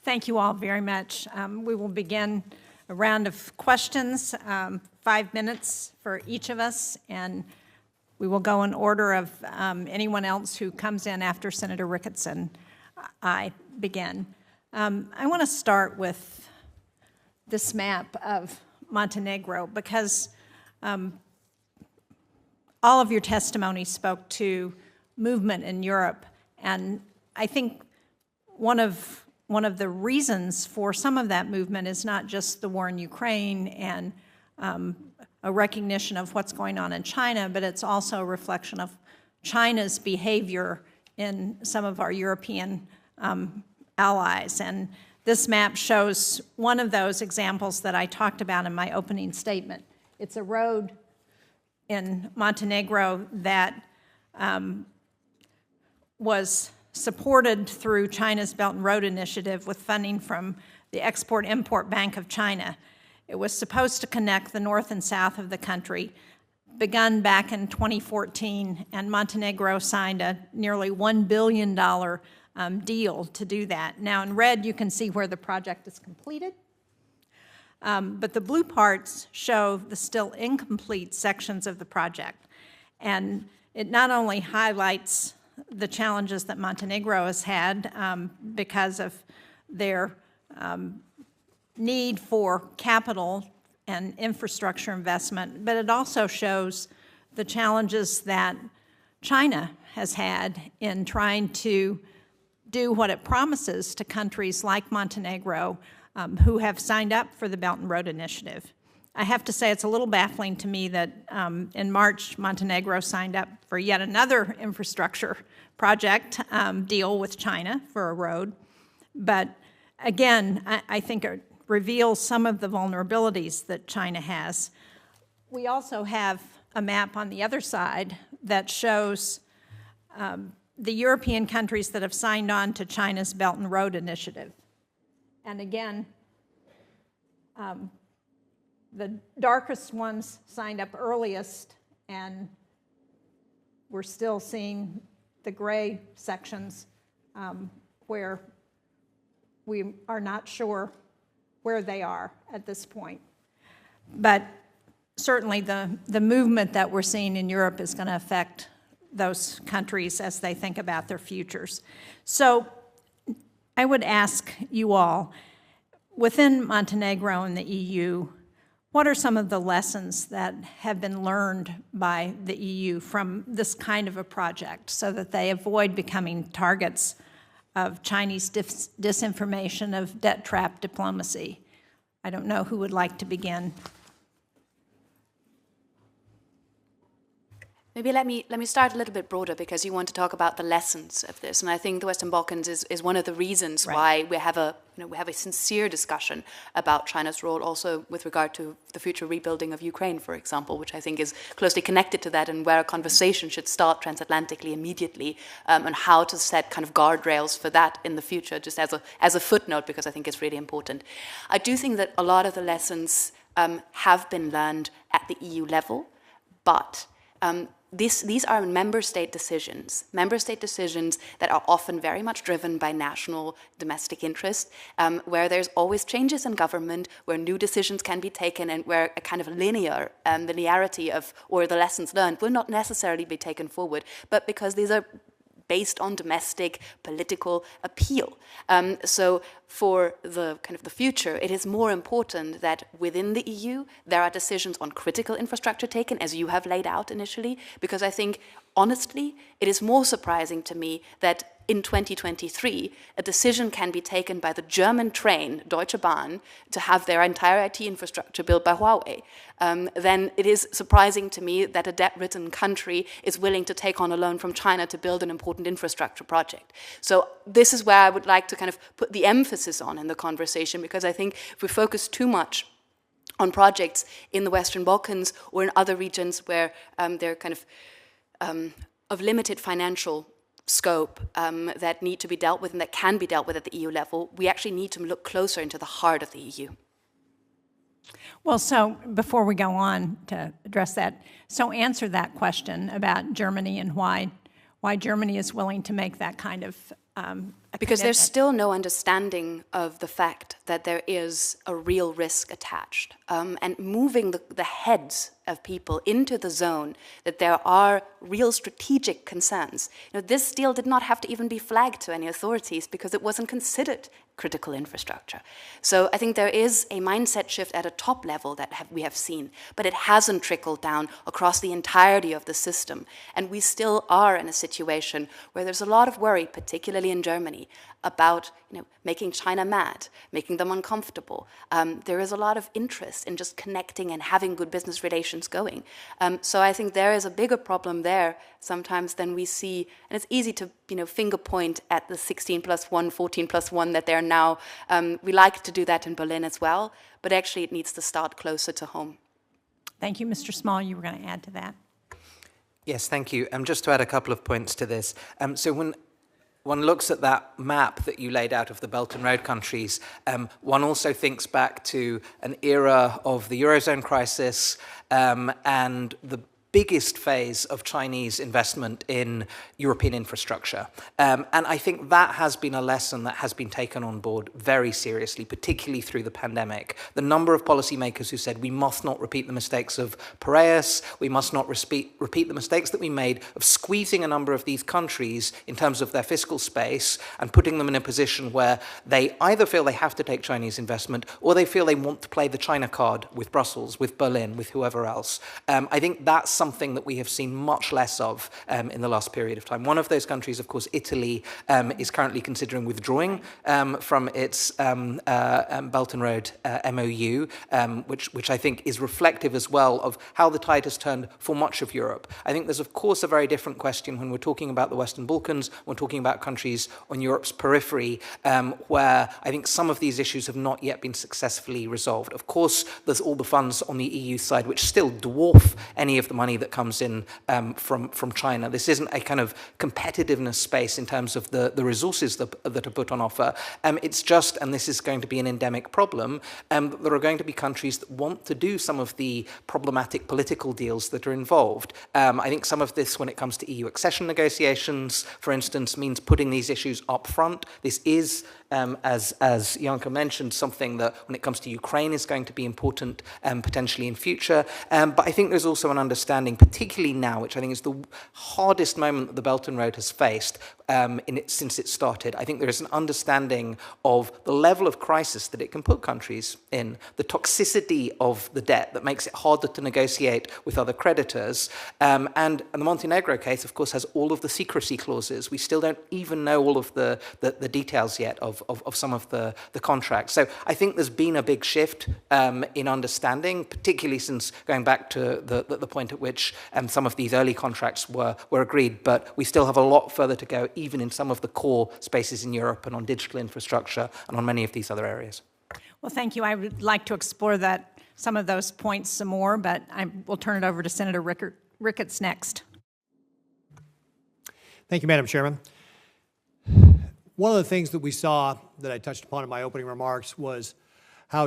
Thank you all very much. We will begin a round of questions, 5 minutes for each of us, and we will go in order of anyone else who comes in after Senator Ricketson. I begin. I want to start with this map of Montenegro because all of your testimony spoke to movement in Europe, and I think one of the reasons for some of that movement is not just the war in Ukraine and a recognition of what's going on in China, but it's also a reflection of China's behavior in some of our European allies. And this map shows one of those examples that I talked about in my opening statement. It's a road in Montenegro that was supported through China's Belt and Road Initiative with funding from the Export-Import Bank of China. It was supposed to connect the north and south of the country, begun back in 2014, and Montenegro signed a nearly $1 billion deal to do that. Now in red, you can see where the project is completed, but the blue parts show the still incomplete sections of the project. And it not only highlights the challenges that Montenegro has had because of their need for capital and infrastructure investment, but it also shows the challenges that China has had in trying to do what it promises to countries like Montenegro who have signed up for the Belt and Road Initiative. I have to say it's a little baffling to me that in March, Montenegro signed up for yet another infrastructure project deal with China for a road. But again, I think it reveals some of the vulnerabilities that China has. We also have a map on the other side that shows the European countries that have signed on to China's Belt and Road Initiative. And again, the darkest ones signed up earliest, and we're still seeing the gray sections where we are not sure where they are at this point. But certainly the movement that we're seeing in Europe is going to affect those countries as they think about their futures. So I would ask you all, within Montenegro and the EU, what are some of the lessons that have been learned by the EU from this kind of a project so that they avoid becoming targets of Chinese disinformation, of debt trap diplomacy? I don't know who would like to begin. Maybe let me start a little bit broader because you want to talk about the lessons of this, and I think the Western Balkans is one of the reasons why we have a sincere discussion about China's role, also with regard to the future rebuilding of Ukraine, for example, which I think is closely connected to that, and where a conversation should start transatlantically immediately on how to set kind of guardrails for that in the future, just as a footnote, because I think it's really important. I do think that a lot of the lessons have been learned at the EU level, but these are member state decisions that are often very much driven by national domestic interest, where there's always changes in government, where new decisions can be taken, and where a kind of linearity of, or the lessons learned will not necessarily be taken forward, but because these are based on domestic political appeal. So for the kind of the future, it is more important that within the EU there are decisions on critical infrastructure taken, as you have laid out initially, because I think, honestly, it is more surprising to me that in 2023, a decision can be taken by the German train, Deutsche Bahn, to have their entire IT infrastructure built by Huawei. Then it is surprising to me that a debt-ridden country is willing to take on a loan from China to build an important infrastructure project. So this is where I would like to kind of put the emphasis on in the conversation, because I think if we focus too much on projects in the Western Balkans or in other regions where they're kind of limited financial scope that need to be dealt with and that can be dealt with at the EU level, we actually need to look closer into the heart of the EU. Well, so before we go on to address that, so answer that question about Germany and why Germany is willing to make that kind of Because there's still no understanding of the fact that there is a real risk attached. And moving the heads of people into the zone, that there are real strategic concerns. This deal did not have to even be flagged to any authorities because it wasn't considered critical infrastructure. So I think there is a mindset shift at a top level that we have seen, but it hasn't trickled down across the entirety of the system. And we still are in a situation where there's a lot of worry, particularly in Germany, about making China mad, making them uncomfortable. There is a lot of interest in just connecting and having good business relations going. So I think there is a bigger problem there sometimes than we see, and it's easy to finger point at the 16+1, 14+1 that they're now. We like to do that in Berlin as well, but actually it needs to start closer to home. Thank you, Mr. Small. You were going to add to that. Yes, thank you. Just to add a couple of points to this. So when one looks at that map that you laid out of the Belt and Road countries, one also thinks back to an era of the Eurozone crisis and the biggest phase of Chinese investment in European infrastructure. And I think that has been a lesson that has been taken on board very seriously, particularly through the pandemic. The number of policymakers who said we must not repeat the mistakes of Piraeus, we must not repeat the mistakes that we made of squeezing a number of these countries in terms of their fiscal space and putting them in a position where they either feel they have to take Chinese investment or they feel they want to play the China card with Brussels, with Berlin, with whoever else. I think that's something that we have seen much less of in the last period of time. One of those countries, of course, Italy, is currently considering withdrawing from its Belt and Road MOU, which I think is reflective as well of how the tide has turned for much of Europe. I think there's, of course, a very different question when we're talking about the Western Balkans, when we're talking about countries on Europe's periphery, where I think some of these issues have not yet been successfully resolved. Of course, there's all the funds on the EU side, which still dwarf any of the money that comes in from China. This isn't a kind of competitiveness space in terms of the resources that are put on offer. It's just, and this is going to be an endemic problem, there are going to be countries that want to do some of the problematic political deals that are involved. I think some of this, when it comes to EU accession negotiations, for instance, means putting these issues up front. This is, as Janka mentioned, something that, when it comes to Ukraine, is going to be important potentially in future. But I think there's also an understanding, particularly now, which I think is the hardest moment that the Belt and Road has faced since it started. I think there is an understanding of the level of crisis that it can put countries in, the toxicity of the debt that makes it harder to negotiate with other creditors. And the Montenegro case, of course, has all of the secrecy clauses. We still don't even know all of the details yet of some of the contracts. So I think there's been a big shift in understanding, particularly since going back to the point at which some of these early contracts were agreed, but we still have a lot further to go, even in some of the core spaces in Europe and on digital infrastructure and on many of these other areas. Well, thank you. I would like to explore some of those points some more, but I will turn it over to Senator Ricketts next. Thank you, Madam Chairman. One of the things that we saw that I touched upon in my opening remarks was how